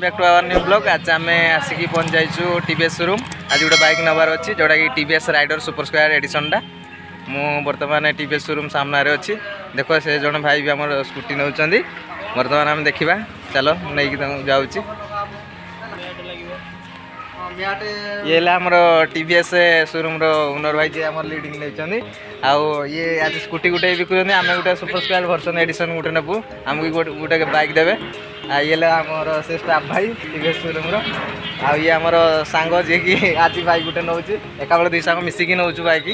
Welcome back to our new blog. आज आम आसिक पहुँच जाइए टीवीएस शोरूम। आज गोटे बाइक नबार अच्छी जोटा कि टीवीएस राइडर सुपर स्क्वायर एडिशनटा। मु बर्तमान टीवीएस शोरूम सामने अच्छी। देख से जन भाई भी आम स्कूटी नौ बर्तमान आम देखा चलो नहीं जाऊँगी। ये आमर टीवीएस शोरूम ओनर भाई जी आम लीडिंग नहीं आउ ये आज स्कूटी गोटे बिकुन आम गोटे सुपर स्क्वायर वर्सन एडिशन गोटे नेबू आमको गोटे बाइक देवे। ये आमर से स्टाफ भाई टीवीएस शोरूम आ ये आमर सांग जी की आज बाइक गोटे नौ एका बेले दुई सांग मिसिकी नौ बाइक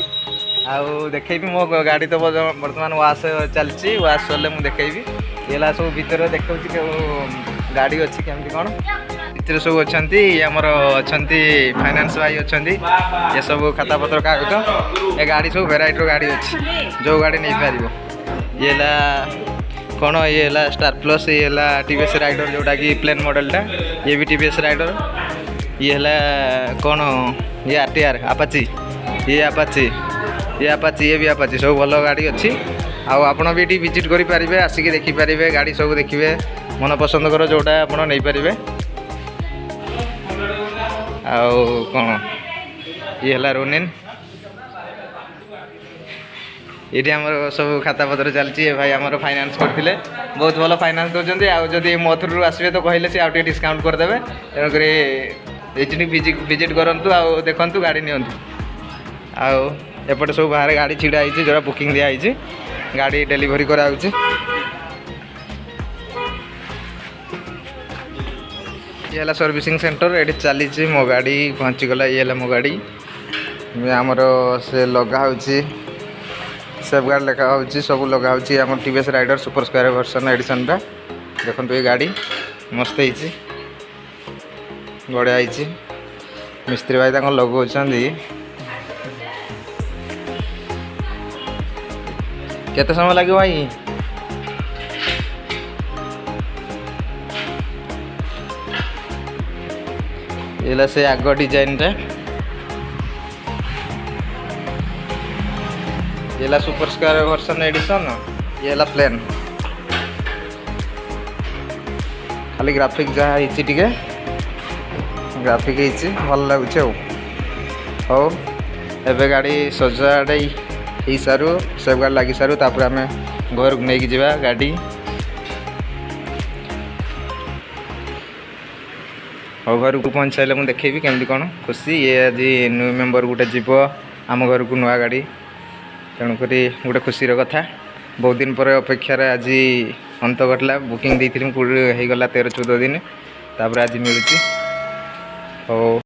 आउ देखेबी मो गाड़ी तो बर्तमान वाश चलती वाश चलने मुझे देखेबी। ये सब भितर देखा गाड़ी अच्छी केमती कौन भितर सब अच्छा आमर अच्छा फाइनान्स भाई अच्छा ये सब खाता पत्र कागज ये गाड़ी सब भेराइटर गाड़ी अच्छी जो गाड़ी नहीं पार। ये कौन ये स्टार प्लस ये टीवीएस राइडर जोटा कि प्लेन मॉडलटा ये भी टीवीएस राइडर। ये कौन ये आरटीआर आपाची ये आपाची ये भी आपाची सब भल गाड़ी अच्छी। आपण भी ये विजिट करेंगे आसिक देखिपारे गाड़ी सब देखिए मन पसंद कर जोटा आप नहीं पारे। आउ कौन ये रोनिन ये आम सब खाता पत्र चलती भाई आम फाइनान्स करते बहुत भल फाइनान्स कर आदि मो थ्रू आसवे तो कहले सी आउटे डिस्काउंट करदे। तेणुक विजिट करूँ आउ देखु गाड़ी नियंतु। आउटे सब बाहर गाड़ी छिड़ा होती जो बुकिंग दिखाई गाड़ी डेलीवरी कराऊँगी। ये सर्विसिंग सेंटर ये चली मो गाड़ी पहुँचीगला। ये मो गाड़ी आमर से लगा सेफगार्ड लिखा हो सब लगा हो TVS Raider super square version एडिशनटा। देखो ये गाड़ी मस्त है बढ़िया है। मिस्त्री भाई लगौं केते समय लगे भाई ये से आग डिजाइन रे ये सुपर स्क्वायर वर्सन एडिशन ये प्लेन खाली ग्राफिक जहाँ टे ग्राफिक भल लगुच। हो एबे गाड़ी सजाड़े हो सारू सेफ गार्ड लगी सारू तापर आम घर को नहीं जा गाड़ी। हो घर को पहुँच सारे मुझे देखेबी केमती कौन खुशी। ये आज न्यू मेम्बर गोटे जीव आम घर को नुआ गाड़ी तेणुक गोटे खुशी कथा। बहुत दिन पर अपेक्षार आज अंत घटला। बुकिंग देती हो गला 13-14 दिन तापर आज मिलूँ। हो